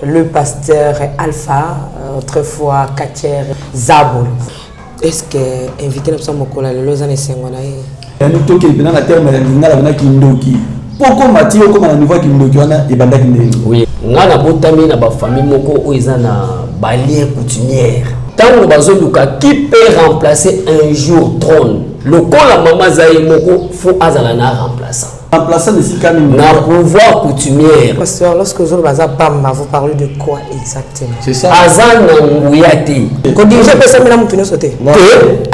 le pasteur Alpha, autrefois Kacher Zabol. Est-ce que invité la personne Mokola le Lausanne Sengona et nous toquons bien la terre mais nous avons Kindoki. Pourquoi Mathieu comme la nouvelle Kindoki on a et banda Kindoki. Oui, nga na botami na ba famille moko o ezana balien coutumière. Tant que bazoluka qui peut remplacer un jour trône. Le col la maman Zaye moko faut azala na remplaçant. Remplaçant de Sikami. Na pouvoir coutumière. Pasteur, lorsque vous parlez de quoi exactement? C'est ça. Azan Ngouyati. Quand déjà personne n'a monté sauter. On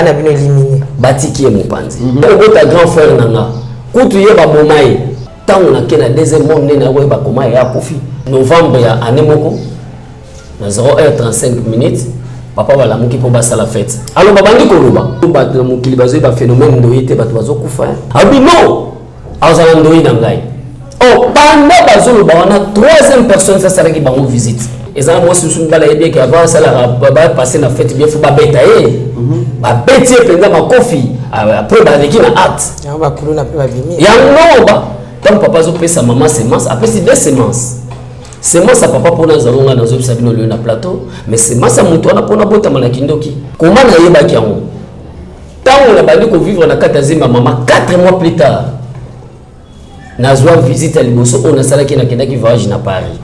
a bien éliminé. Batiki et Mopanzi. Ta grand frère nanga. Kutu yeba bomai. Tant on a kena deuxième monde na weba koma ya profit. Novembre ya année moko. Na 0h35 minutes. Papa va la mouki pour basa la fête. Alors babandi koloba. Bat la mouki bazo ba phénomène ndoyete bat bazo kufa. Abi non. Azala ndoyi nangai. Oh pendant bazo ba on a troisième personne ça sera qui ba on visite. Et ça moi sous bala yebie qui avant ça la ba passer la fête bien faut ba beta ba beti penza ma kofi après ba leki na hâte. Ya ba kuluna pe ba bimi. Ya non ba. Tant papa zo pesa maman semence après c'est des semences. Semence à papa pour nous allons dans un sabino le na plateau mais semence à muto na pona bota mana kindoki. Comment na yeba ki yango? Tant on a bandi ko vivre na katazima maman 4 mois plus tard. Nazwa visite à Liboso on a sala ki na kenda ki voyage na Paris.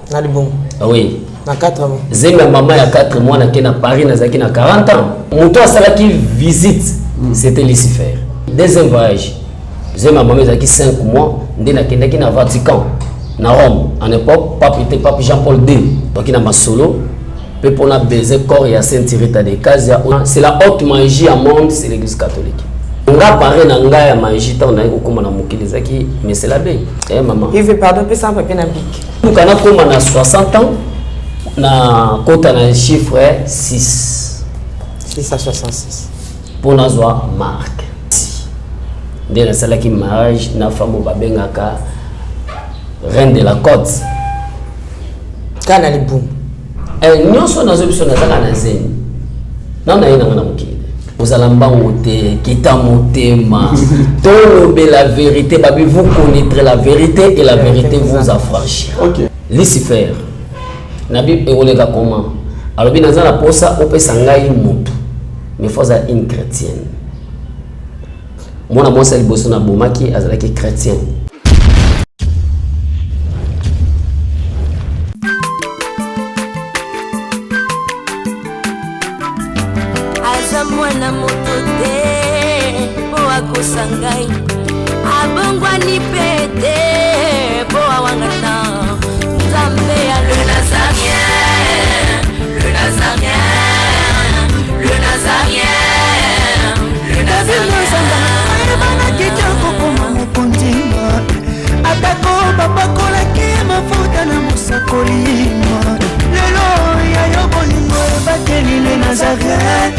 Na Libon. Ah oui. Na 4 mois. Zema maman ya 4 mois na kenda Paris na zaki na 40 ans. Muto a sala ki visite c'était Lucifer. Deuxième voyage. Zema maman zaki 5 mois ndé na kenda ki na Vatican. Na Rome, en époque, pape était pape Jean-Paul II. Donc il a ma solo. Peu pour la baiser corps et à Saint-Thierry des cases. C'est la haute magie à monde, c'est l'église catholique. On a parlé dans la magie, on a eu comme on a moqué des acquis, mais c'est l'abbé. Eh maman. Il veut pardon, puis ça va bien bic. Donc on a comme on a 60 ans, na quand on a un chiffre 6. 6 à 66. Pour nous voir marque. Dès la salle qui mariage, na femme au babengaka. Reine de la côte. Kana Libon. Nous sommes dans une option de la zone. Non, non, non, non. Vous allez m'embaucher, quitter mon thème. Tomber la vérité, vous connaîtrez la vérité et la vérité vous affranchira. Ok. Lucifer. Nabi et Olega comment? Alors, bien, dans la posa, on peut s'engager mutu. Mais il faut être une chrétienne. Moi, je suis un bon qui est chrétien. Mwana moto te po akosangai abongwani pete po awangana Nzambe ya le Nazarien, le Nazarien, le Nazarien, le Nazarien. Bana kitoko koma mukundima atako babakola ke mafuta na musakolima lelo ya yobolingo bateli le Nazarien.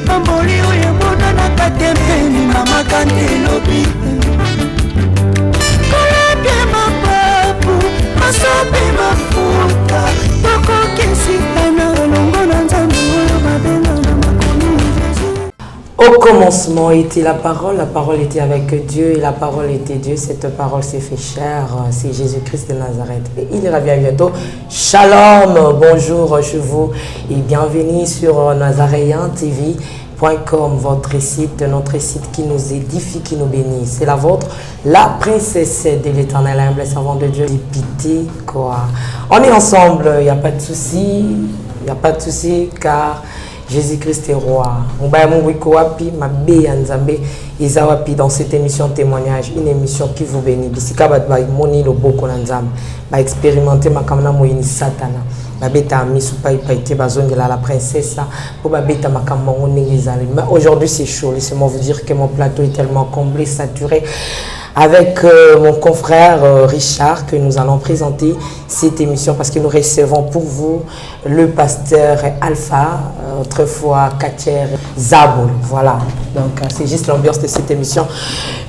Pamboli oye mona na katempeni mama kantelobi kolabye mapapu masope mafuta tokokesitana longo na nzambe oyo babenga na makomi Jésus. Au commencement était la parole était avec Dieu et la parole était Dieu. Cette parole s'est fait chair, c'est Jésus-Christ de Nazareth. Et il revient bientôt. Shalom, bonjour chez vous et bienvenue sur Nazaréen TV.com, votre site, notre site qui nous édifie, qui nous bénit. C'est la vôtre, la princesse de l'éternel, humble servant de Dieu. Dépité, quoi. On est ensemble, il n'y a pas de souci, il n'y a pas de souci car Jésus-Christ est roi. Dans cette émission témoignage, une émission qui vous bénit. Expérimenter ma kamana moyeni satana. Babeta misupa ipaite bazongela la princesse pour babeta makambo ngezali. Mais aujourd'hui c'est chaud, laissez-moi vous dire que mon plateau est tellement comblé, saturé avec mon confrère Richard que nous allons présenter cette émission parce que nous recevons pour vous le pasteur Alpha, autrefois Kacher Zabol. Voilà, donc c'est juste l'ambiance de cette émission.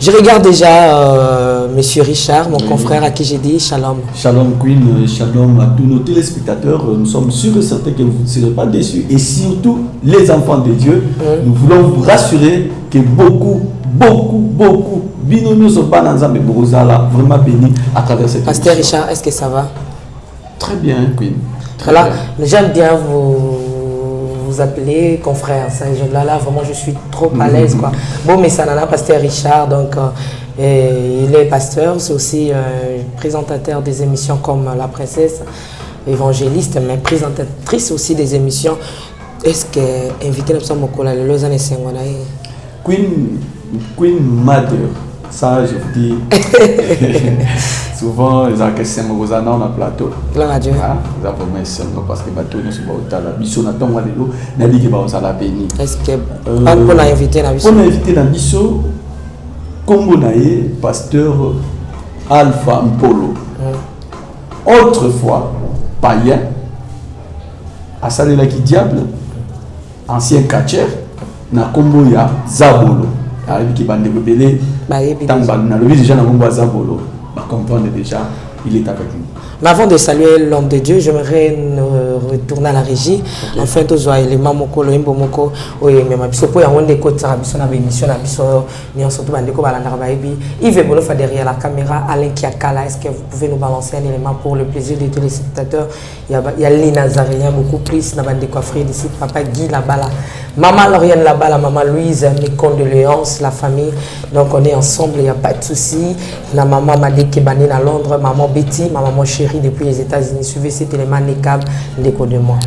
Je regarde déjà monsieur Richard, mon confrère à qui j'ai dit shalom. Shalom Queen, shalom à tous nos téléspectateurs. Nous sommes sûrs et certains que vous ne serez pas déçus. Et surtout les enfants de Dieu, nous voulons vous rassurer que beaucoup Bino nous sommes pas dans un vraiment béni à travers cette Pasteur Richard, est-ce que ça va? Très bien, Queen. Très Voilà, bien. j'aime bien vous appeler confrère. Ça, là, vraiment, je suis trop à l'aise, quoi. Bon, mais ça nana, pasteur Richard, donc il est pasteur, c'est aussi présentateur des émissions comme La Princesse, évangéliste, mais présentatrice aussi des émissions. Est-ce que invité à Mokola le Lausanne et Queen Mother, ça je vous dis, souvent les questions aux années on a plateau. Gloire à Dieu. Vous avez vraiment parce que bateau nous sommes au tala. Biso na tonga lelo na dit que ba osala béni. Est-ce que on a invité na biso? On a invité na biso Kombo naé pasteur Alpha Mpolo. Autrefois païen à salela qui diable ancien catcheur na Kombo ya Zabolo. Avec qui bande belé tant na le déjà na Kombo Zabolo. Ba comprendre déjà il est avec nous. Mais avant de saluer l'homme de Dieu, j'aimerais retourner à la régie. Okay. Enfin, tous les éléments moko, lembo moko, oui, mais ma biso pour y avoir des côtés, biso na émission, na biso, ni on surtout bandeko balanda baebi. Yves Bolo fait derrière la caméra, Alain Kiakala. Est-ce que vous pouvez nous balancer un élément pour le plaisir des téléspectateurs? Il y a les Nazariens beaucoup plus, na bandeko Afrique d'ici, papa Guy là-bas, maman Lauriane là-bas, maman Louise, mes condoléances, la famille. Donc on est ensemble, il n'y a pas de souci. La maman Madeke Banine à Londres, maman Betty, ma maman chérie depuis les États-Unis. Suivez cet élément Nekab, déco de moi.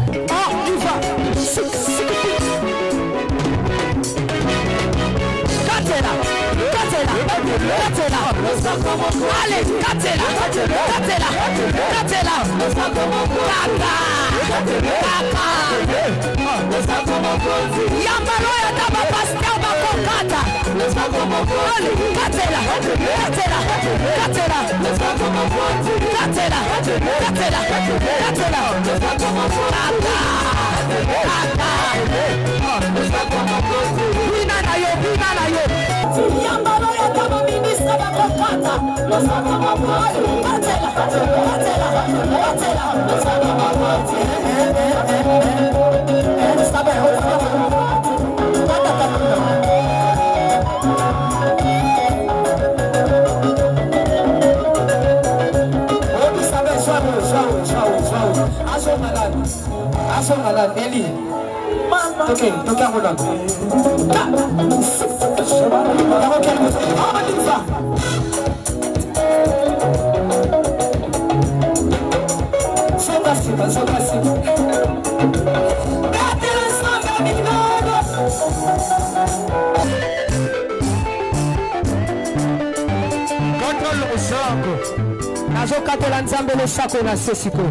Nazokatela nzambe le sako na sesiko.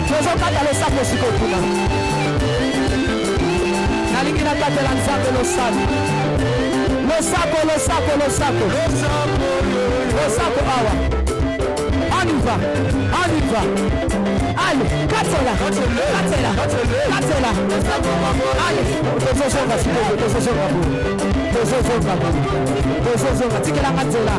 Nazokatela le sako siko kuna. Nalingi nakatela nzambe le sako. Le sako awa. On y va. Allez, katela. Allez, tikela katela.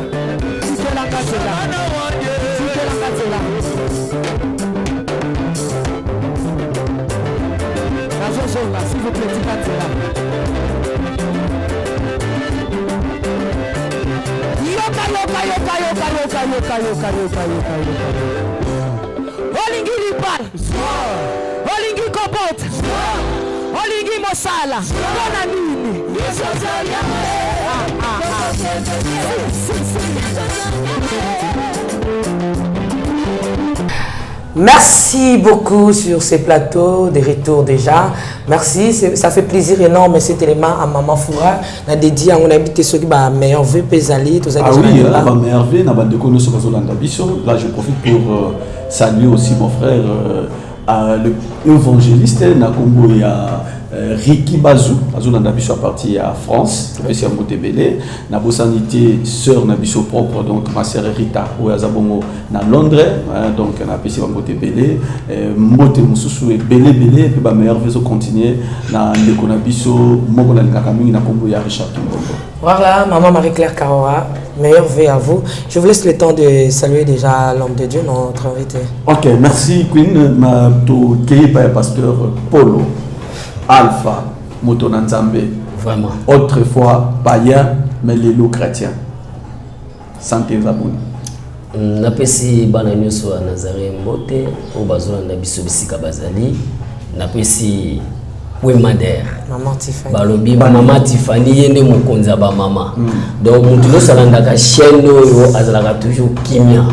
S'il vous plaît, Olingi lipal, Olingi kopot, Olingi mosala, Bona nini. Merci beaucoup sur ces plateaux, des retours déjà. Merci, ça fait plaisir énorme cet élément à Maman Foura. On a dédié, on a habité ceux qui ont meilleur vœu, Pesali, tout ça. Ah oui, là, ma meilleur vœu, là je profite pour saluer aussi mon frère, l'évangéliste, Nakombo et Ricky Bazou, Bazou Nandabiso a parti à France, c'est un côté belé. Nabosanité, sœur Nabiso propre, donc ma sœur Rita, ou Azabongo, na Londres, donc on a apprécié un côté belé. Mote Moussou est belé, puis ma meilleure veut continuer. Na Ndeko Nabiso, Mogo Nalikakami, Nakombo et Richard Kimbongo. Voilà, maman Marie-Claire Carora, meilleur vœu à vous. Je vous laisse le temps de saluer déjà l'homme de Dieu, notre invité. Ok, merci Queen, ma pasteur Polo. Alpha, Motonanzambe. Vraiment. Autrefois païen, mais les loups chrétiens. Santé Zabouni. napesi bana nyonso ya Nazare Mbote o bazolanda biso bisika bazali napesi Pwe Madère Maman Tiffany balobi Maman Tiffany yende mokonza ba mama donc mutu nyonso alandaka chaîne oyo azalaka toujours kimia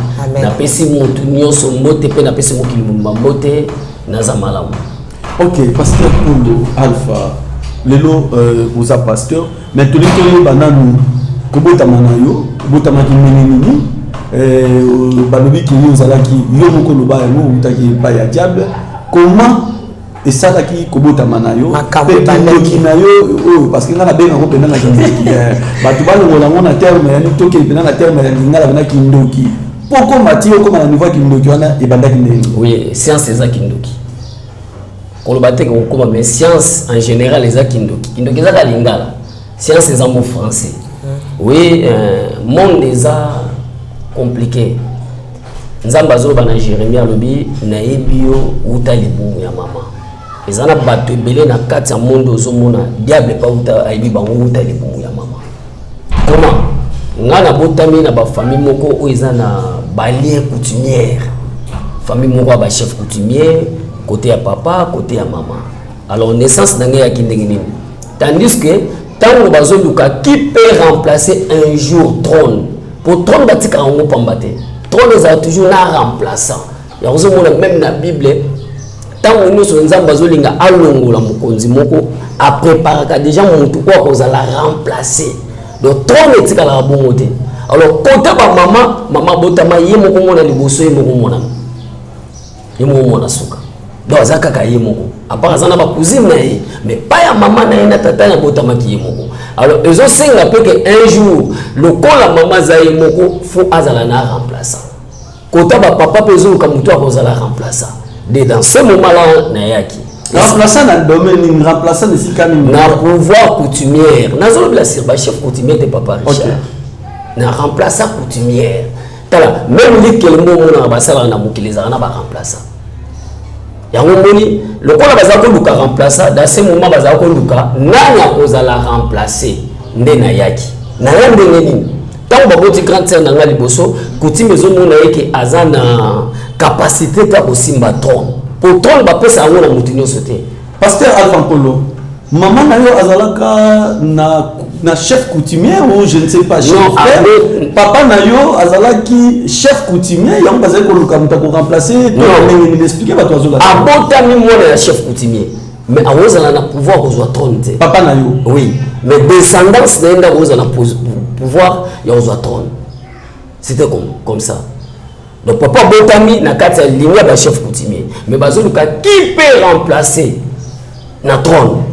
napesi mutu nyonso mbote pe napesi mokili mbote naza malamu. Ok, pasteur Kondo Alpha lelo vous a pasteur mais tous les bananu kobotama na yo kobotama ki minini balobi ki yo zalaki yo moko loba yo utaki pa ya diable comment et ça là qui kobotama na yo pe na yo parce que ngana benga ko pena na kindoki batu balongola ngona terme ya nitoke pena na terme ya ngala bana kindoki poko matio comme na niveau kindoki wana ebanda kindoki. Oui, science eza kindoki kolobate ko koma mais science en général eza kindoki kindoki eza lingala science eza mot français. Oui, monde eza compliqué. Nzamba azoba na Jérémie alobi na ebio uta libumu ya mama. Ezana bato ebele na kati ya monde ozomona diable pa uta aibi bango uta libumu ya mama. Comment? Ngana botami na ba famille moko o ezana balier coutumière. Famille moko ba chef coutumier côté ya papa, côté ya maman. Alors naissance nanga ya kindengini. Tandis que tant bazoluka qui peut remplacer un jour trône. Pour trône batika ngo pambate. Trône est toujours là remplaçant. Ya ozomona même na Bible tant nous sommes nzamba zolinga alongola mokonzi moko a préparé déjà mutu kwa kozala remplacer. Donc trône etika la bongote. Alors côté ba maman botama yemo mona liboso yemo mona. Yemo mona suka. Donc azaka yemo. À part ça na ba cousine nae mais pas ya maman na ina tata na botama ki yemo. Alors ils ont singa peu que un jour le col la maman za yemo faut azala na remplaçant. Côté ba papa pezo ka mutu akozala remplaçant. Dans ce moment-là, Nayaki. Remplaçant dans le domaine, remplaçant de Sikani. Na pouvoir coutumière. Na zone la sirba chef coutumière de papa Richard. Na remplaçant coutumière. Tala même les que le mot na basala na mukileza na ba remplaçant. Ya ngomoni le ko la bazako luka remplaçant dans ce moment bazako luka nanya kozala remplacer nde Nayaki. Na yande nini? Tant baboti grande sœur nanga liboso coutume ezomona yeke azana capacité ta kosimba trône pour trône ba pesa ngo na mutu nyonso te. Pasteur Alpha Polo maman na yo azalaka na chef coutumier ou je ne sais pas chef non, papa na yo azalaki chef coutumier yango bazali koluka mutu ko remplacer to ni expliquer ba to azola abotami mwana ya chef coutumier mais awozala na pouvoir kozwa trône te papa na yo oui mais descendance nenda kozala na pouvoir ya kozwa trône c'était comme ça. Donc papa botami na kati ya ligne ba chef coutumier mais bazoluka qui peut remplacer na trône.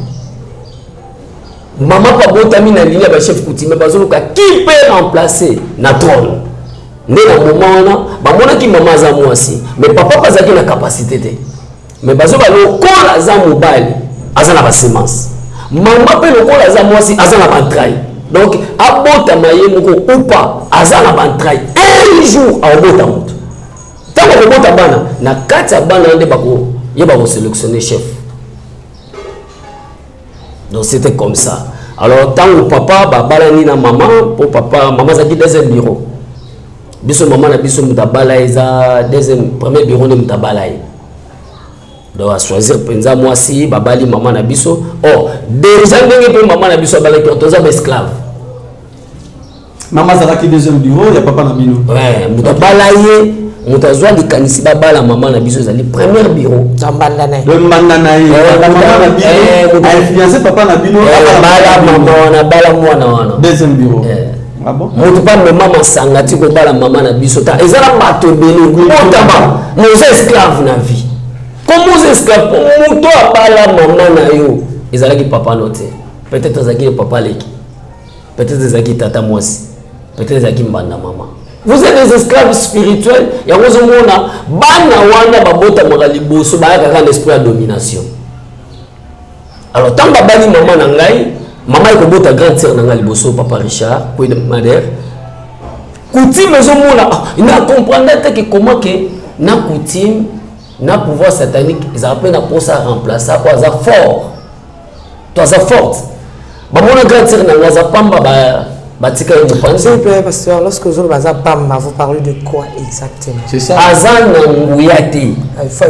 Maman pa botami na ligne ba chef coutumier bazoluka qui peut remplacer na trône. Né na moment na ba mona ki maman za mwasi mais papa pas zaki na capacité te. Mais bazoba lokola za mobile azana ba semence. Maman pe lokola za mwasi azana ba trail. Donc abota maye moko upa azana ba trail. Un jour abota moto. Tant que bota bana na kati ya bana nde bako yeba ko sélectionner chef. Donc c'était comme ça. Alors tant que papa ba balani na maman pour papa maman zaki deuxième bureau. Biso maman na biso mutabala eza deuxième premier bureau ne mutabala. Donc à choisir penza moi si babali maman na biso. Oh déjà ndenge pe maman na biso balaki otoza ba esclave. Maman zalaki deuxième bureau ya papa na bino. Ouais, mutabala ye mutazwa likanisi babala maman na biso ezali premier bureau zambanda na de mandana ye maman na bino a influencé papa na bino bala maman na bala mwana wana deuxième bureau. Ah bon mutu pa maman sangati ko bala maman na biso ta ezala bato bele otaba moza esclave na vie comme moza esclave mutu abala maman na yo ezalaki papa note peut-être ezalaki papa leki peut-être ezalaki tata mwasi peut-être ezalaki mbanda maman. Vous êtes des esclaves spirituels. Il y a des gens bana wana babota maka liboso ba ka l'esprit de domination. Alors tant babani maman na ngai, maman ko bota grande sœur na ngai liboso papa Richard, Pwe Madère. Coutume ezomona, il n'a comprendre que comment que na coutume, na pouvoir satanique, ils appellent na pour ça remplacer quoi ça fort. Toi ça forte. Ba mona grande sœur na ngai za pamba ba batika ye mopanzi. S'il vous plaît, pasteur, lorsque vous avez Bamba, vous parlez de quoi exactement? C'est ça. Aza na nguya te.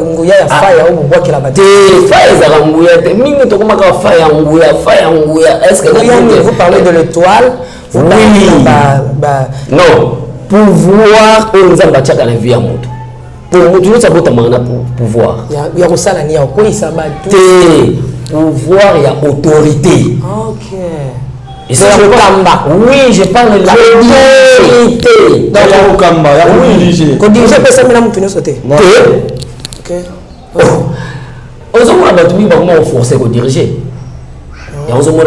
Nguya ya faya ou bois qui la bâti. Te faya ezaka nguya te. Mingi tokomaka faya nguya. Est-ce que vous parlez de l'étoile? Vous parlez non. Pouvoir oyo nzambe atiaka na vie ya moto. Pour moto nyonso abotamaka na pouvoir. Ya kosala ni ya koyisa bato. Te pouvoir ya autorité. Ok. Et ça, oui, je parle de l'autorité. Donc, oui. Quand diriger personne n'a monté sauter. Ok. On se voit battu vraiment forcé de diriger. Et on se voit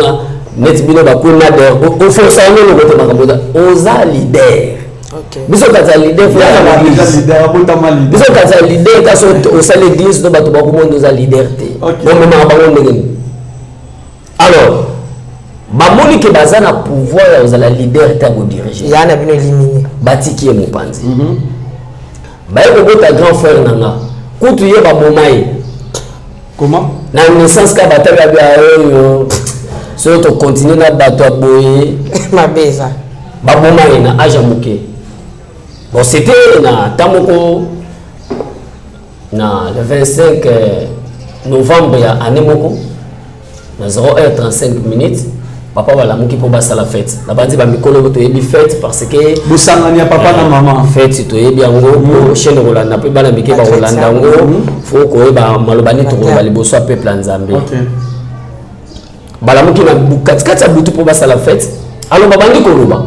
net bino ba ko na der o force on le côté makamboda oza leader. Ok. Biso kaza leader faut la leader. Biso kaza leader ka so au sein l'église do bato ba ko monde oza leader te. On même ba ko ndenge. Alors bamoni ke baza na pouvoir ya la leader ta ko diriger. Ya na bino éliminé. Batiki e mopanzi. Ba ko bota grand frère nanga. Kutu ye ba momaye. Comment? Na naissance ka bataka bia yo. Si on continue à battre boyer, ma beza. Baboma na ajamuke. Bon, c'était na Tamoko na le 25 novembre ya anemoko na 0h35. Papa va la muki pour basa la fête. La bandi ba mikolo to yebi fête parce que busangania papa na maman. Fête to yebi yango chaîne Rolanda pe bana mike ba Rolanda ngo faut ko ba malobani to ba liboso peuple nzambe. OK. Balamuki na katikati ya butu pour basa la fête. Alors babandi koloba.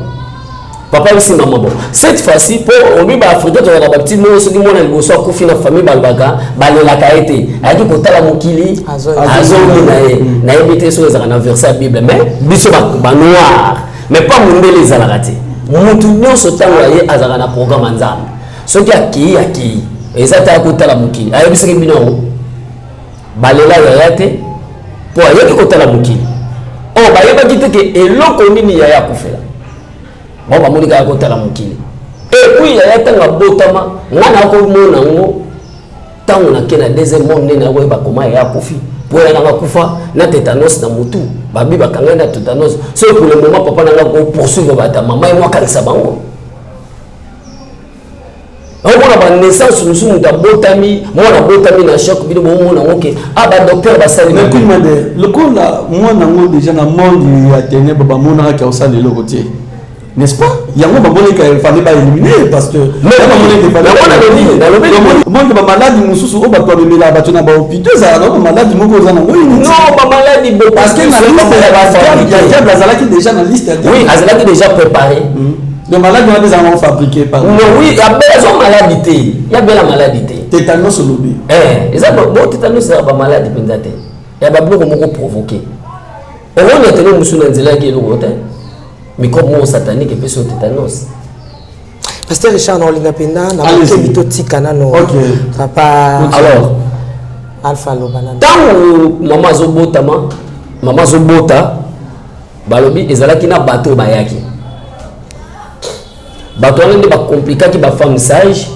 Papa aussi maman bon. Cette fois-ci pour on lui ba africain to ba petit mo so ki mona liboso akufi na famille balbaka balela kaete. Ayaki kotala mokili azo na ebité so ezaka na verset Bible mais biso ba noir mais pas mundele ezalaka te. Mutu nyonso tango ye azaka na programme nzambe. Soki aki ezata kotala mokili. Ayebisaki bino balela yate pour ayaki kotala mokili. Oh bayebaki te ke eloko nini ya kufela. Bon bamoni ka kotala mokili. Et puis ya tanga botama ngana ko mona ngo tango na kena deuxième monde na ko ba koma ya kufi. Pour ya nga kufa na tétanos na mutu. Babi bakanga na tétanos. So pour le moment papa na ko poursuivre bata mama et moi kanisa bango. On a une naissance nous sommes botami na choc bino mona ngoke aba docteur basali mais puis le coup là moi nango déjà na monde ya tenir baba mona ka osali le côté n'est-ce pas il y a un moment que il fallait pas éliminer parce que monde ba maladie mususu o ba to bemela ba tona ba hôpital za na maladie moko za na oui non ba maladie parce que na liste il y a bazalaki déjà na liste oui azalaki déjà préparé. Les maladies ont des enfants fabriqués par. Non, oui, il y a belle maladie. Il y a belle maladie. Tétanos au lobby. Bon, tétanos c'est pas maladie pendate. Il y a beaucoup de provoqué. On a tenu musulman nzela qui est le côté. Mais comme mon satanique peut sur tétanos. Pasteur Richard Nolinga Penda na ke bitoti kana no. OK. Papa. Alors, Alpha Lobana. Tant maman zobota balobi ezalaki na bateau bayaki. Bato wana nde ba compliqué ki ba femme sage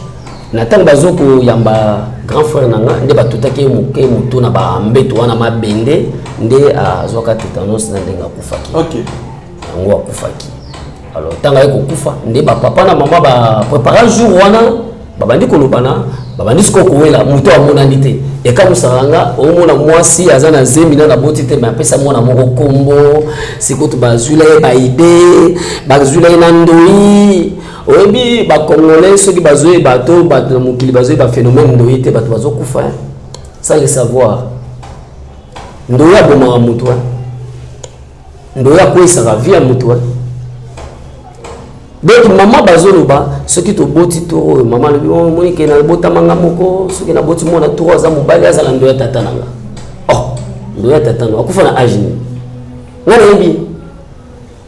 na tanga bazoko yamba grand frère nanga nde batutaki moke moto na ba mbeto wana mabende nde azoka tétanos na ndenga kufaki. OK. Yango akufaki. Alors tanga yeko kufa nde ba papa na mama ba préparer jour wana babandi kolobana babandi skoko wela moto amonani te eka musaranga omona mwasi azana zemina na boti te mais apesa mwana moko kombo sikoto bazula ba ide bazula na ndoi oyebi ba congolais soki bazoe bato bato mokili bazoe ba phénomène ndoi te bato bazokufa sans le savoir ndoi abomaka mutu ndoi akoyisaka vie ya mutu donc maman bazoloba soki toboti to maman lobi moni ke na botamanga moko soki na boti mona 3 ans mobali azala ndo ya tata nanga ndo ya tata no akufa na âge ni ngana yebi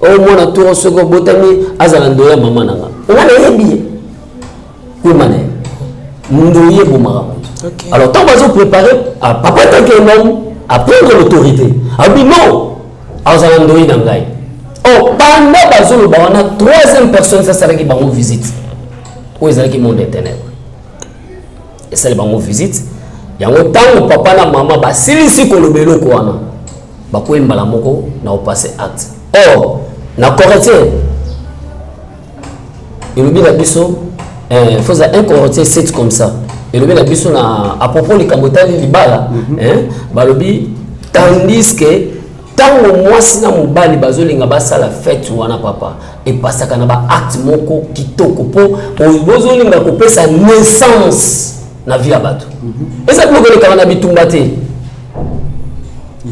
mona 3 soki botami azala ndo ya maman nanga ngana yebi ko mané ndo yebo mara. Alors tant bazo préparer à papa tant que homme à prendre l'autorité abi non azala ndo yi nangai. Oh, pendant bazolo ba on a troisième personne ça sera qui ba on visite. Ou ils qui monde des ténèbres. Et ça les ba on visite. Yango tango papa na maman ba silisi ko lobelo ko wana. Ba ko mbala moko na o passer acte. Or, na Corinthiens Et le bien biso, il faut un Corinthiens 7 comme ça. Et le bien biso à propos des Kamotani Libala, balobi, tandis que tant au moins si na mobali bazolinga basala fête wana papa et pasaka na ba acte moko kitoko po bozolinga kopesa naissance na vie ya bato. Eza biloko lekaka na bitumba te.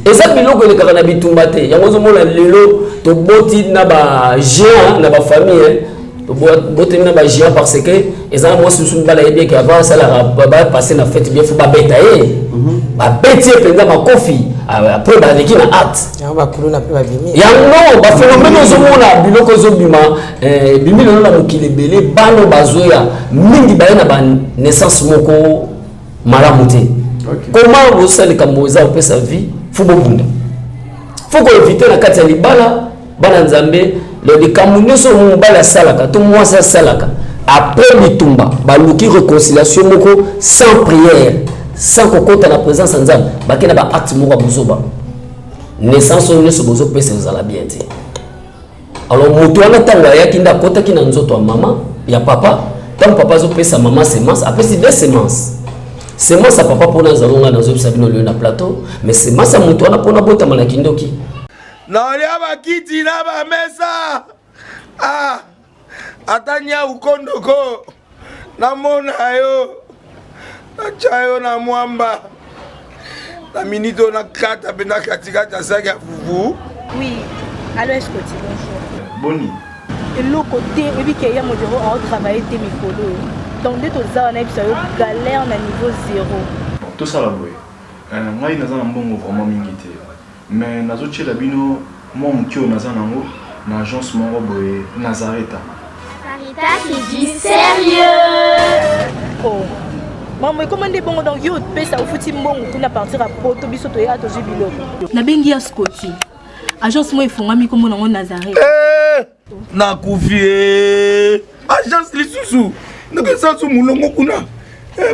Eza biloko lekaka na bitumba te. Yango zomona lelo to boti na ba géant na ba famille to boti na ba géant parce que eza moi susu mbala yebie que avant ça la ba passer na fête bien faut ba beta ba beti penza makofi après ba leki na acte yango bakulu na pe ba bimi yango ba phénomène ozomona biloko zobima bimi lelo na mokili belé bano bazoya mingi ba na ba naissance moko malamu te. Comment vous savez que Moïse peut sa vie faut bobunda faut qu'on éviter la kati ya libala bana nzambe le kamunyo so mobala salaka to mwasa salaka après bitumba baluki réconciliation moko sans prière sans kokota na présence nzambe bakena ba acte moko bozoba naissance on se bozo pesa uzala bien te. Alors moto wana tanga ya kinda kota kina nzoto wa mama ya papa tant papa zo pesa mama semence après c'est des semences semence à papa pona zalonga na zo sabino le na plateau mais semence à moto wana pona bota mala kindoki na olia bakiti na ba mesa atanya ukondoko na mona yo na chayo na mwamba na minito na kata bena katikata saki ya fufu. Oui, alors est-ce que tu bonjour Boni et l'autre côté et puis qu'il y a mon bureau à travailler tes micros donc dès que ça on a eu galère na niveau 0 tout ça la boy moi il naza na mbongo vraiment mingi te mais nazo tchela bino moi mukio naza nango na agence moko boye Nazareta. Sarita qui dit sérieux. Oh maman comment des bon donc yo pesa au fouti mbongo kuna partir à poto biso to ya to jibilo na bengi ya Scotty agence moi ifungami comme nango Nazareta na kufie agence lisusu ndeke sansu mulongo kuna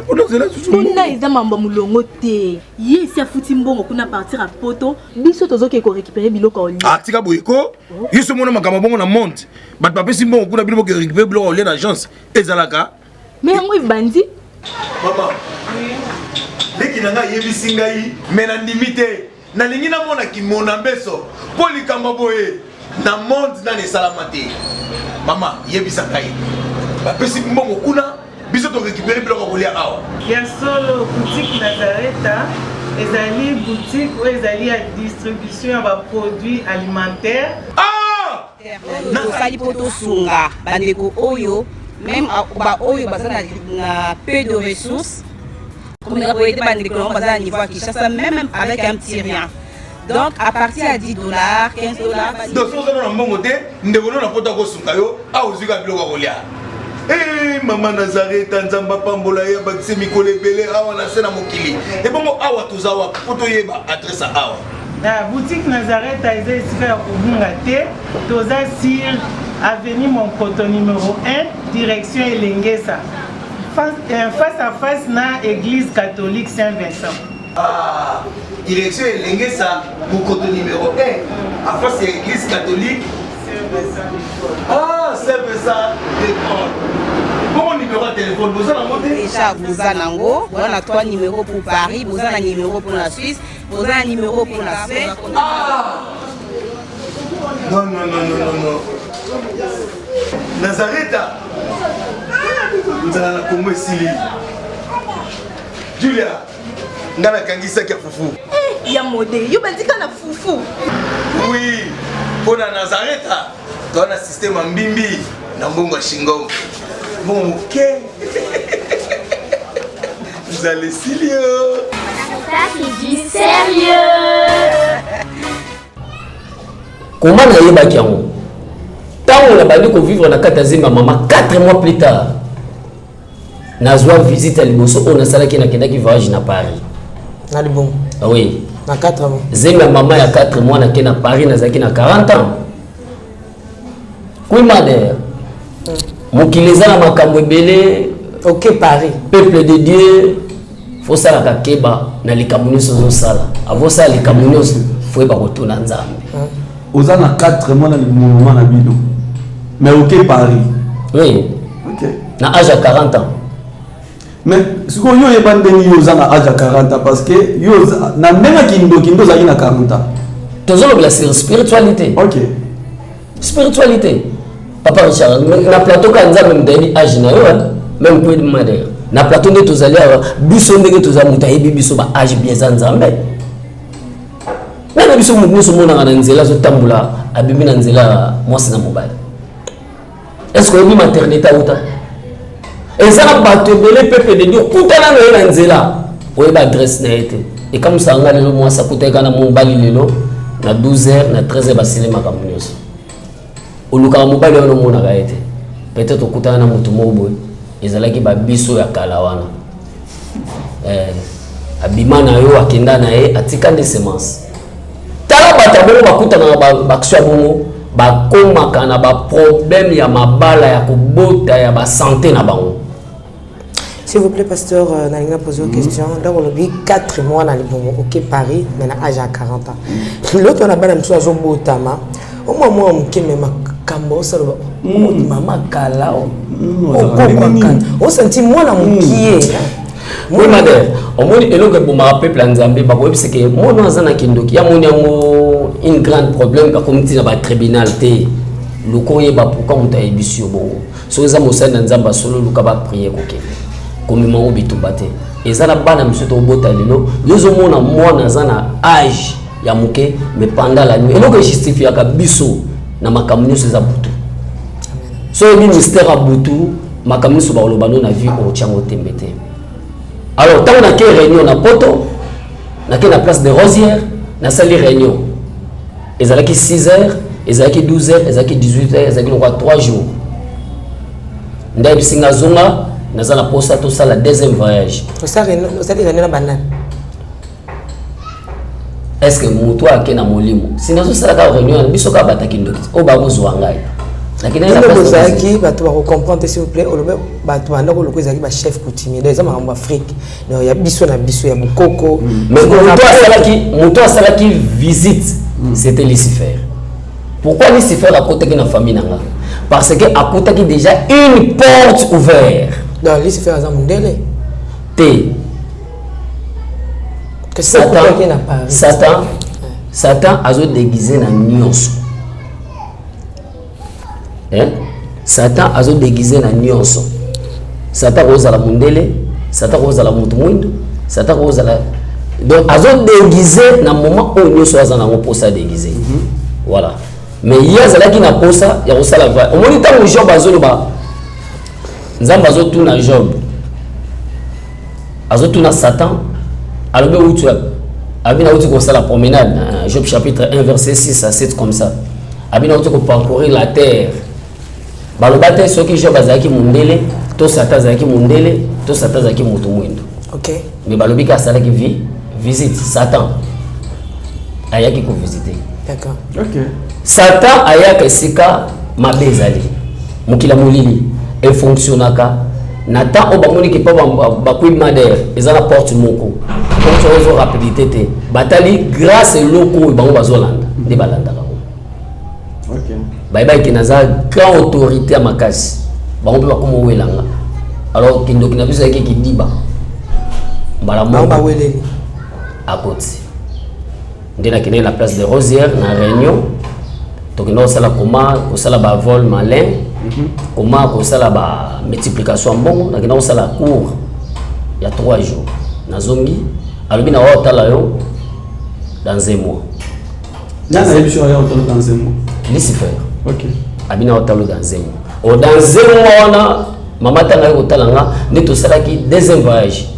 pour cela susu kuna eza mambo mulongo te yesi afuti mbongo kuna partir à poto biso tozoke ko récupérer biloko oli tika boyeko yiso mona makama bongo na monte bat papa si mbongo kuna biloko récupérer biloko oli na agence ezalaka mais yango ibandi mama leki nanga yebisi ngai mais na ndimite na lingi na mona kimona mbeso polikamba boye na monte na nesalama te mama yebisa ngai bapesi mbongo kuna biso to récupérer biloko kolia awa ya solo boutique Nazareta ezali boutique ou ezali ya distribution ya ba produits alimentaires na sali poto sunga bandeko oyo même ba oyo bazana na peu de ressources comme on peut bandeko bazana niveau à Kinshasa même avec un petit rien. Donc à partir à $10, $15. Donc si on a un bon côté, nous devons la photo ko sunga yo a ozuka biloko kolia. Eh maman Nazareta nzamba pambola ya bakise mikole belé awa na sena mokili. Et bongo awa tozawa photo yeba adresse awa. La boutique Nazareta est ici à Obungate, toza sur avenue Monkoto numéro 1, direction Elengesa. Face à face na église catholique Saint-Vincent. Ah, direction Elengesa, Monkoto numéro 1, à face de l'église catholique Saint-Vincent. Ah, Saint-Vincent de Paul. Bon numéro de téléphone, vous avez monté déjà vous avez nango, vous avez 3 numéros pour Paris, vous avez un numéro pour la Suisse, vous avez un numéro pour la Suède. Ah non, non, non, non, non, non. Nazareta. Vous allez la Congo Sili. Julia, ngana kangisa kia fufu. Ya modé, yo bandika na fufu. Oui, pour la Nazareta, dans un système en bimbi, na mbongo shingo. Bon, ok. Vous allez Silio. Sarita qui dit sérieux. Comment na yeba kiango? Tant on a bandi ko vivre na katazima maman 4 mois plus tard. Nazwa visite à Liboso on a sala ki na kenda ki voyage na Paris. Na libon. Ah oui. Na 4 mois. Zema maman ya 4 mois na kenda Paris na zaki na 40 ans. Kui madère. Mokileza na makambo ebele. OK Paris. Peuple de Dieu. Faut ça la kakeba na likamuni sozo sala. Avant ça likamuni faut ba retourner nzambe. Aux ans 4 mois dans le moment na bino. Mais OK Paris. Oui. na âge à 40 ans. Mais ce qu'on y a bandé à âge à 40 ans parce que yo na même kindo zaki na 40 ans. Toujours la spiritualité. OK. Spiritualité. Papa Richard, na plateau quand nza même dali âge na yo même pour demander. Na plateau de tozali biso ndenge tozamuta yebi biso ba âge bien nzambe. Na biso mutu mona na nzela zo tambula abimi na nzela mwasi na mobile. Est-ce que yebi maternité auta? Et ça n'a pas te belé peuple de Dieu kutana na nzela. Oye ba adresse na été. Et comme ça nga lelo mwasi kuteka na mobile lelo na 12h na 13h basile makamunyoso. Oluka mobile ono mona ga été. Peut-être kutana na mutu moboy. Ezalaki ba biso ya kalawana. Abimana yo akenda na ye atika de semence. Tala batabolo bakutana ba kswa bongo ba komaka na ba problème ya mabala ya kobota ya ba santé na bango. S'il vous plaît, pasteur, Nalinga pose une question. Donc, on a dit 4 mois dans le bon, ok, Paris, maintenant âge à 40 ans. L'autre, on a bien un peu Botama. Au moins, moi, je me cambo, ça maman Kala. On sentit moi la moukier. Oui, madame. On m'a dit que ma peuple en Zambie, c'est que moi, dans un kindoki, il y a un grand problème comme tu as un tribunal. Le courrier, pourquoi on t'a ébussi au bon. Si vous avez un sein dans Zamba solo, vous avez prié. Comme il m'a dit, et ça n'a pas de monsieur Tobota Lilo. Nous avons moi dans un âge, mais pendant la nuit. Et donc, je justifie que biso na makamuni se zabutu. So le ministère à Boutou, makamuni se balobano na vie au Tchango Tembete. Alors, tant qu'on a une réunion na Poto, na la place de Rosière, na salle réunion. Ils allaient 6h, ils allaient 12h, ils allaient 18h, ils allaient 3 jours. Ndaïb Singazonga, nous allons poster tout ça la deuxième voyage. Est-ce que Moutou a été dans mon lit? Si nous sommes à la réunion, nous sommes à la réunion. Nous sommes à la réunion. Vous comprenez, s'il vous plaît, le chef coutumier. Dans en Afrique, il y a Bissou, il y a Bukoko. Mais Moutou a qui visite, c'était Lucifer. Pourquoi Lucifer a côté de la famille? Parce qu'à côté de déjà une porte ouverte. Non, Lucifer a un délai. Satan a déguisé dans Nyonso. Satan a déguisé dans Nyonso. Satan a mundele, Satan a mutumuindo, Satan a donc a déguisé dans le moment où Nyonso a un déguisé. Voilà. Mais il y a cela qui n'a pas ça, il y a aussi la voix. Au moment où Job a zo ba, Nzamba a zo tout na Job, a zo tout na Satan. Alors où tu as Abina où tu commences la promenade, Job chapitre 1 verset 6 à 7 comme ça. Abina où tu parcourir la terre. Balobate ce qui Job azaki mundele, to Satan azaki mundele, to Satan azaki mutumwindo. OK. Mais balobika sala qui visite Satan. Ayaki ko visiter. D'accord. OK. Satan ayaka sika mabezali. Mukila mulili e fonctionnaka. Nata obamoni ki pa ba kuib madère, ezala porte moko. Comme tu as rapidité te. Batali grâce loko bango bazolanda, de balanda bango. OK. Bye ki naza grand autorité à makasi. Bango ba komo welanga. Alors kindo kina biso yake kidiba. Mbala mo ba weleli. À côté. Ndena kina la place de Rosière na réunion. Tokino sala koma, ko sala ba vol malin. Comment ko sala ba multiplication bon, na kina sala cours. Il y a 3 jours. Nazongi alobi na otala yo dans un mois. Nana émission ya otala dans un mois. Lucifer. OK. Abina otala dans un mois. O dans un mois na mama tanga ko talanga ne to sala ki deuxième voyage.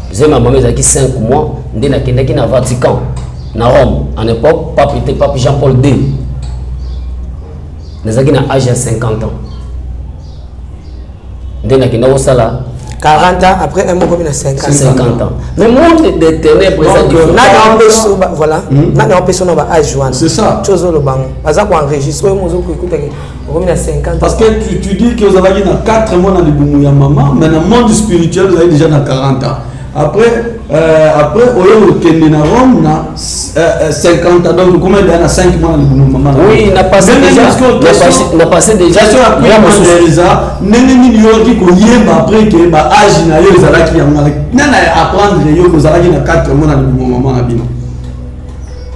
Deuxième maman ezaki 5 mois ndena kendaki na Vatican na Rome en époque pape Jean-Paul II. Nezaki na âge de 50 ans. Ndena kenda ko sala 40 ans après un mois comme 50 ans. Le monde des ténèbres est voilà. N'a pas son âge. C'est ça. Chose le banc. Parce qu'on enregistre comme 50 ans. Parce que tu dis que vous avez 4 mois dans le boumouya maman, mais dans le monde spirituel vous avez déjà 40 ans. Après au Rome 50 ans, donc comment il y a 5 mois dans le maman? Oui, il n'a passé déjà. N'a passé déjà. Question à quoi après que bah âge na yo ezala ki yango nana apprendre yo ko zala ki na 4 mois dans le maman na bino.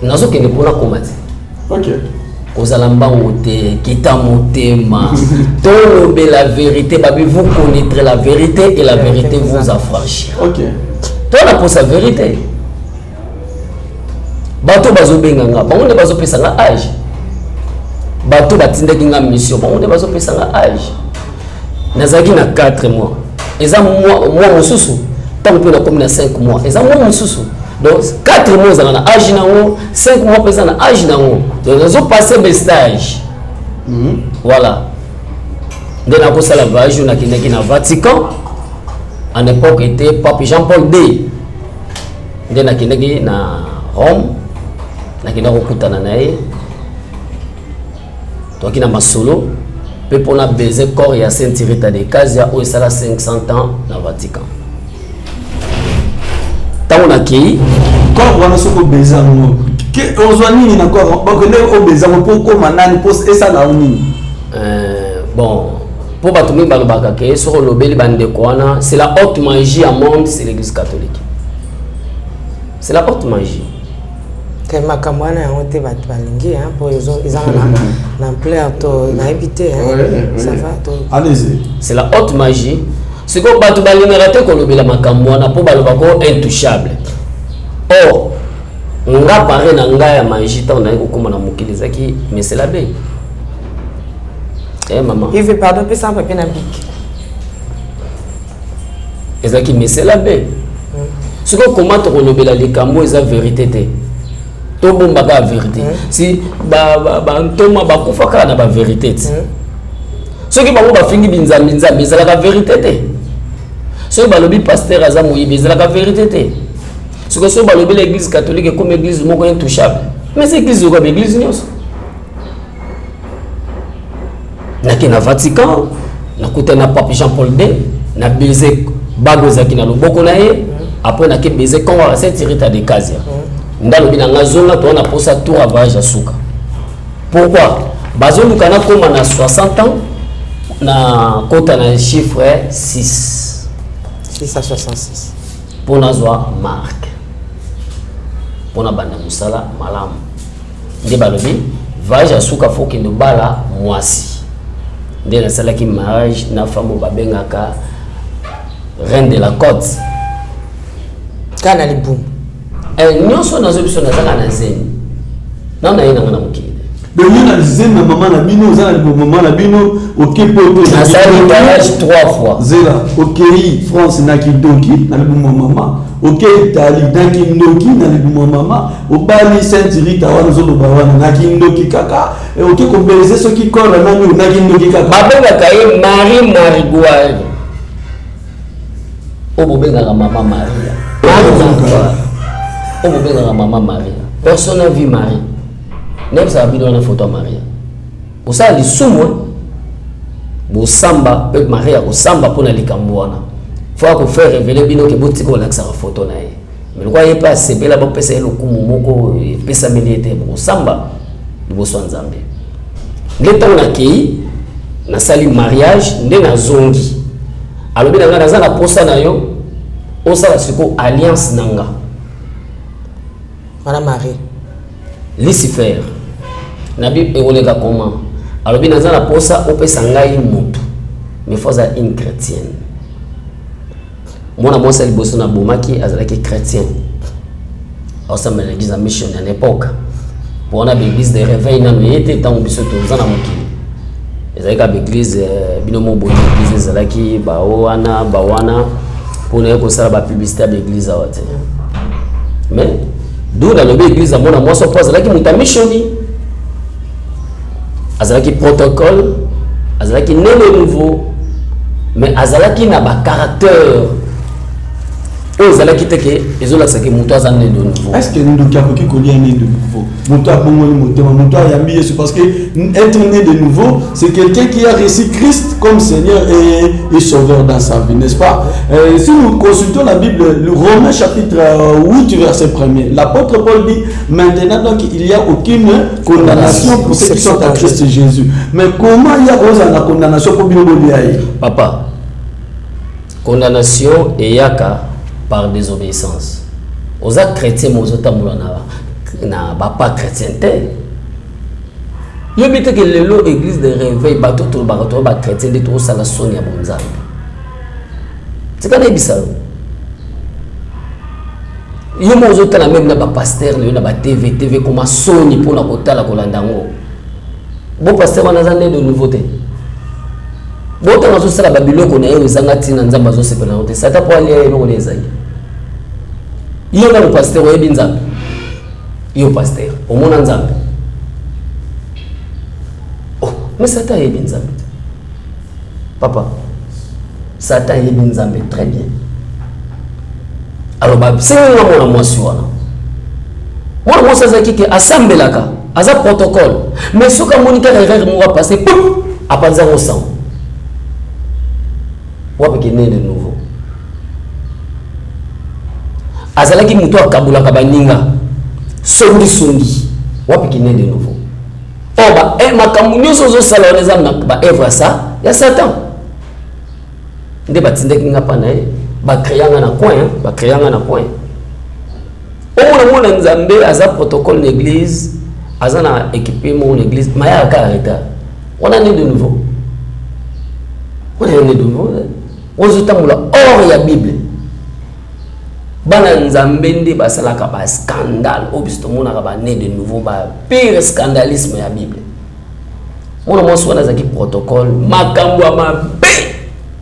Nazo ke ne pona komati. OK. Ozala mbango te kita motema. Tolobe la vérité, babi vous connaîtrez la vérité et la vérité vous affranchira. OK. Toi pour sa vérité. Bato bazo benganga, bango ne bazo pesa nga âge. Bato batindaki nga mission, bango ne bazo pesa nga âge. Nazaki na 4 mois. Eza moi mosusu. Tant que na comme na 5 mois. Eza moi mosusu. Donc 4 mois dans âge nango, 5 mois pesa na âge nango. Donc ils ont passé mes stages. Voilà. Dès la course à la voyage, on a qui na Vatican. En époque était Pape Jean-Paul II. Dès la qui na Rome. Na qui na kokutana nae. Donc qui na masolo. Peu pour na baiser corps ya Sainte Rita de Casia où ça la 500 ans na Vatican. Tant na ki corps wana soko baiser ngo. Que ozwani ni na corps ba ko ne o baiser pour ko manani poste esa na oni. Bon pour batumi balobaka ke soko lobeli bande ko wana c'est la haute magie à monde c'est l'église catholique. C'est la haute magie. Que makamwana ya wote bat balingi hein pour ils ont na plaire to na habité hein. Ça va to. Allez-y. C'est la haute magie. C'est que batu balingaraté ko lobela makamwana pour balobako intouchable. Or nga paré na nga ya magie ta on a kokoma na mukilizaki mais c'est la baie. Eh maman. Il veut pardon peut ça papier na bic. Ezaki mais c'est la baie. Ce que comment to lobela likambo eza vérité te. To bomba ba vérité. Si ba ntoma ba kufaka na ba vérité. Ce qui ba ba fingi binzambi nzambi c'est la vérité te. Ce que ba lobi pasteur aza moyibi c'est la vérité te. Ce que so ba lobi l'église catholique comme église moko intouchable. Mais c'est église comme église nyos. Na ki na Vatican, na kuta na Pape Jean-Paul II, na baiser bago zaki na loboko na ye, après na ki baiser quand à Sainte Rita de Casia. Ndalo bina ngazonga to na posa tour à voyage asuka. Pourquoi? Bazolu kana koma na 60 ans na kota na chiffre 6 à 66 pour nazwa marque pour na banda musala malamu nde balobi voyage asuka faut que bala mwasi nde na sala ki mariage na femme babengaka reine de la côte kana libum nyonso nazo biso nazanga na zeni na yena ngana mukili de yena zeni na maman na bino za na maman na bino okepoto na sali voyage 3 fois zela okei France na kidoki na libumo mama okei Italie na kindoki na libumo mama obali Sainte Rita wana zo loba wana na kindoki kaka oke ko belize soki kora na nyo na kindoki kaka babenga kaye Marie Marigouane obobenga mama Maria obobenga mama Maria personne n'a vu Marie même ça a vu dans la photo Maria pour ça les soumou bo samba pe Maria ko samba pour na likambo wana faut ko faire révéler bino ke botiko la sa photo na ye mais quoi il pas c'est bela bo pesa le kumu moko pesa milité bo samba bo swanzambe l'état na ki na sali mariage nde na zongi alobi na nga na posa na yo o sala siko alliance nanga Madame Marie Lucifer nabi eolega comment alobi na zana posa opesa ngai mutu mais faut ça une chrétienne mona mosa liboso na bomaki azalaki chrétien osama l'église à mission à l'époque pour na l'église de réveil na yete tant biso to zana mokili ezalaka l'église binomo bo l'église ezalaki ba wana pour na ko sala ba publicité à l'église awate mais d'où dans l'église à mona mosa pose là qui muta missioni azalaki protocole azalaki nene nouveau mais azalaki na ba caractère Aux ala kiteke ezola saki muto azane de nouveau. Est-ce que nous doit qui connaît né de nouveau? Muto a bongo muto a yambi Yesu parce que être né de nouveau, c'est quelqu'un qui a reçu Christ comme Seigneur et sauveur dans sa vie, n'est-ce pas? Si nous consultons la Bible, le Romains chapitre 8 verset 1er, l'apôtre Paul dit maintenant donc il n'y a aucune condamnation pour ceux qui sont en Christ Jésus. Mais comment il y a la condamnation pour bien Papa, condamnation et yaka par désobéissance. Aux actes chrétiens, na pas chrétien. Le but est que l'église de réveil, bateau tout le chrétien de tout ça la sonne à bonzam. C'est quand même bizarre. Il y a des autres même na pasteur, il y a des TV comme sonne pour la côté la colandango. Bon pasteur on a de nouveauté. Bon temps on la Babylone qu'on a eu zangati na nzamba zo sepela note. Ça t'a pas aller no les aïe. Il y a le pasteur au Ebinzambe. Il y a le pasteur au Monanzambe. Oh, mais Satan est Ebinzambe. Papa, Satan est Ebinzambe très bien. Alors, c'est moi sur moi, ça c'est qui assemble là, à un protocole. Mais ce que Monica va passer, à pas de sang. On va né de nouveau. Azalaki muto akabula kabaninga songi wapi né de nouveau. Oh ba makambu nyoso zo sala oneza na ba evra ça ya Satan. Nde batinde kinga pana ba créanga na coin. Mona nzambe aza protocole l'église azana équipé mon église maya ka arrêta. On a né de nouveau. On se tamula hors ya Bible. Bana nzambe ndi basalaka ba scandale obisto mona ka ba né de nouveau ba pire scandalisme ya Bible. Mona mwaso wana zaki protocole makambo mabe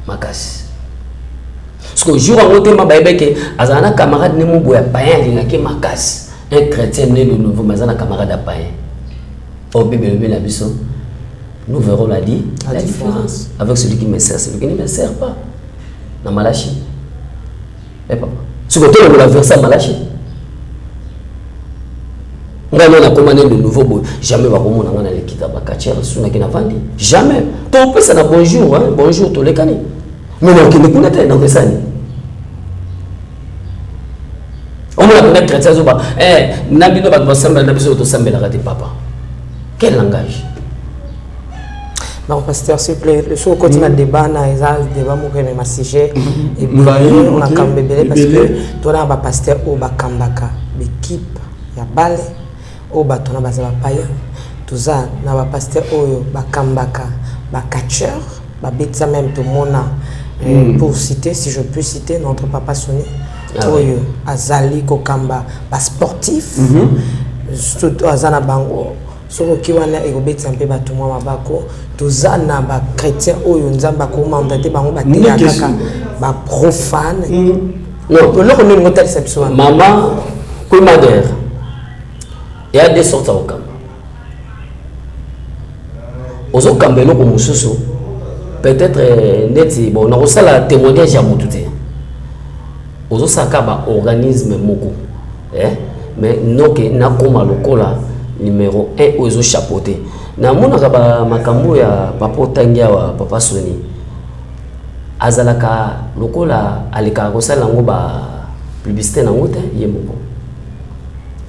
makasi. Parce que jour en côté ma baibeke azana camarade ne mo boya païen lingaki makasi. Un chrétien né de nouveau mais azana camarade à païen. Au Bible na biso. Nous verrons la différence avec celui qui me sert, celui qui ne me sert pas. Dans Malachi. Eh papa. Ce que tu as la verset Malachi. On a commandé de nouveau. Jamais va comment on a les quitter à Kachera, sur qui n'a vendu. Jamais. Tu peux ça bonjour, hein? Bonjour tous les canets. Mais non, qui ne connaît pas dans ça. On a connaît chrétien zoba. Nabino va te sembler nabiso to sembler la papa. Quel langage? Donc, pasteur, s'il vous plaît, le show continue à débat, débat mon sujet. Et puis, on a quand même parce que tu as un pasteur au Bakambaka, l'équipe, il y a Balé, au Batona Bazapaya, tout ça, on a un pasteur au Bakambaka, Bakatcher, Babitza même tout le monde, pour citer, si je peux citer, notre papa Sonny, Oyo, Azali Kokamba, sportif, surtout Azana Bango. Soko kiwana ekobetsa mpe bato mwa mabako tozana ba chrétien oyo nzamba ko mandaté bango bateya kaka ba profane non loko nini ngotalisa biso maman ko madère il y a des sortes au kamba ozo kamba eloko mosusu peut-être neti bon na kosala témoignage ya motu te ozo saka ba organisme moko mais noke na koma lokola numéro 1 aux chapeauté. Na mona ka makambo ya papa tangia wa papa Sonny. Azalaka lokola alika kosala ngo ba publicité na ngote yemoko.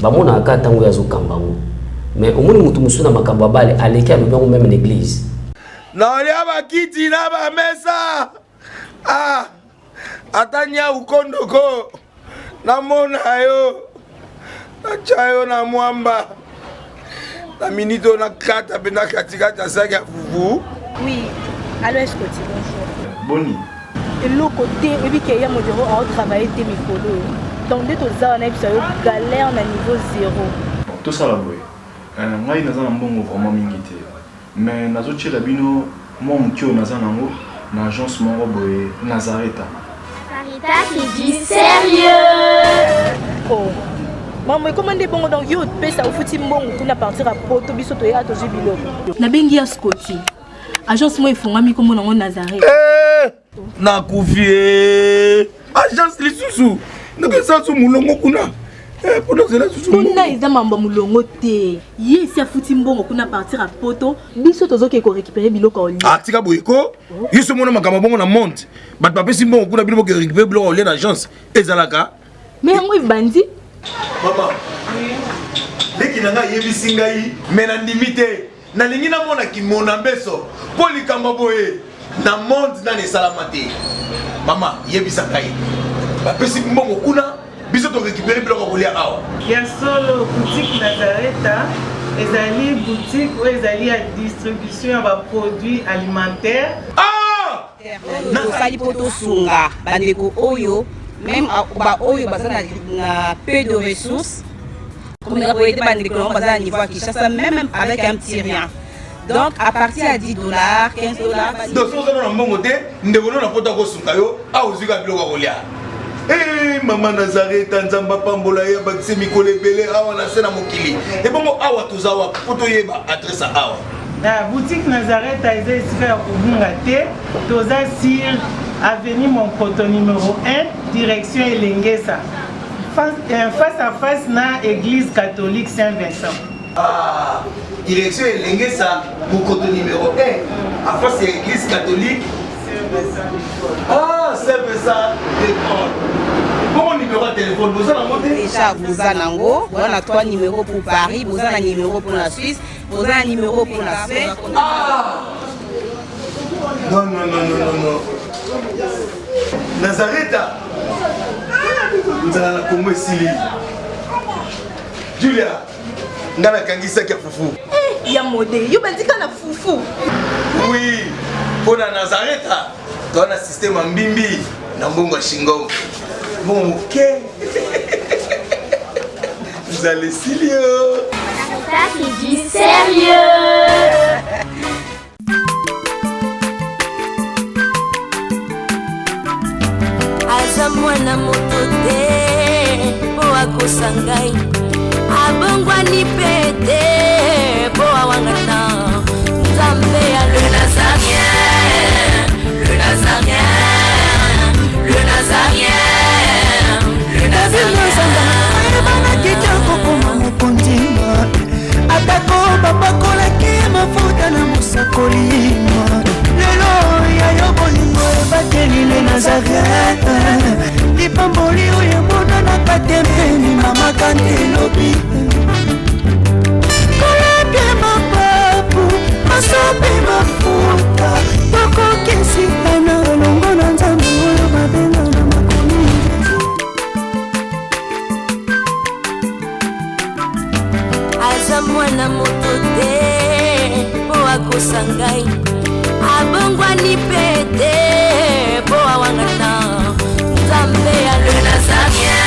Ba mona ka tango ya zokambango. Mais omoni mutu musuna makambo bale aleka lo même l'église. Na olia ba kiti na ba mesa. Ah! Atanya ukondoko. Na mona yo. Na chayo na mwamba. La minute on a 4 bena katikata saga fufu. Oui. Alors est-ce que tu bonjour. Boni. Et le côté et puis qu'il y a mon bureau à travailler tes micros. Donc dès tout ça on a eu galère na niveau 0. Tout ça là boy. Ngai naza na mbongo vraiment mingi te. Mais nazo tshela bino moi mukio naza nango na agence moko boy Nazareta. Caritas c'est du sérieux. Oh. Maman, comment est bon donc yo pesa au fouti mbongo pour na partir à poto biso to ya to jubilo. Na bengi ya Scotty. Agence moi ifungami comme na Nazareth. Na kufie. Agence lisusu. ndenge eza so mulongo kuna mpona zela susu kuna eza mambo mulongo te ye esi afuti mbongo kuna partir à poto biso tozoke korécupérer biloko olia tika boyeko ye so mona makambo bongo na monte bato bapesi mbongo kuna bino bokorécupérer biloko olia na agence ezalaka me yango ebandi mama leki na ngai yebisi ngai me na ndimi te nalingi namona kimona mbeso mpo likambo boye na monde nani esalama te mama yebisa ngai bapesi mbongo kuna biso torécupérer biloko kolia awa ya solo boutique Nazareta ezali boutique oyo ezali ya distribution ya baproduits alimentaires tosali mpo tosunga bandeko oyo même baoyo baza na peu de ressources comme on a bandeko nango baza na niveau ya Kinshasa même avec un petit rien. Donc à partir à $10, $15. Donc si vous avez un bon côté, nous devons nous apporter au Sunkayo, à Ozuga Bilogolia. Eh maman Nazareth, Tanzamba Pambola, Bakse Mikole Bele, Awa Nasena Mokili. Et bon, Awa Tuzawa, Potoyeba, adresse à Awa. La boutique Nazareth a été ici à Kubungate, Toza Sir, avenue Monkoto numéro 1, direction Elengesa. Face à face na église catholique Saint-Vincent. Ah, direction Elengesa, Monkoto numéro 1, à face à l'église catholique Saint-Vincent. Ah, Saint-Vincent d'école. Bon numéro de téléphone, vous avez monté déjà, vous avez on a 3 numéros pour Paris, vous avez un numéro pour la Suisse, vous avez un numéro pour la Suède. Ah non, non, non, non, non, non. Nazareta nous allons la Congo Sili. Julia, nous allons kangisa kia fufu. Eh, ya modé, yo bandika na fufu. Oui, pour la Nazareta, tu as un système en bimbi, dans Bongo Shingo. Bon, ok. Vous allez sérieux. Ça c'est du sérieux. Aza mwana moto te po akosa ngai abongwani pete po awangana Nzambe ya le Nazarien, le Nazarien, le Nazarien, le Nazarien. Ebana kitoko koma mokondima atako bapakolaki mafuta na mosakolima lelo yayo bolingo ebateli le Nazareth lipamboli oyo emonanaka tembeni mama kandelobi kolapie mapapu masope mafuta tokokesikana longo na Nzambe oyo babenga na makomi aza mwana moto te po akosa ngai abongwani pete po awangana Nzambe ya le Nazarien.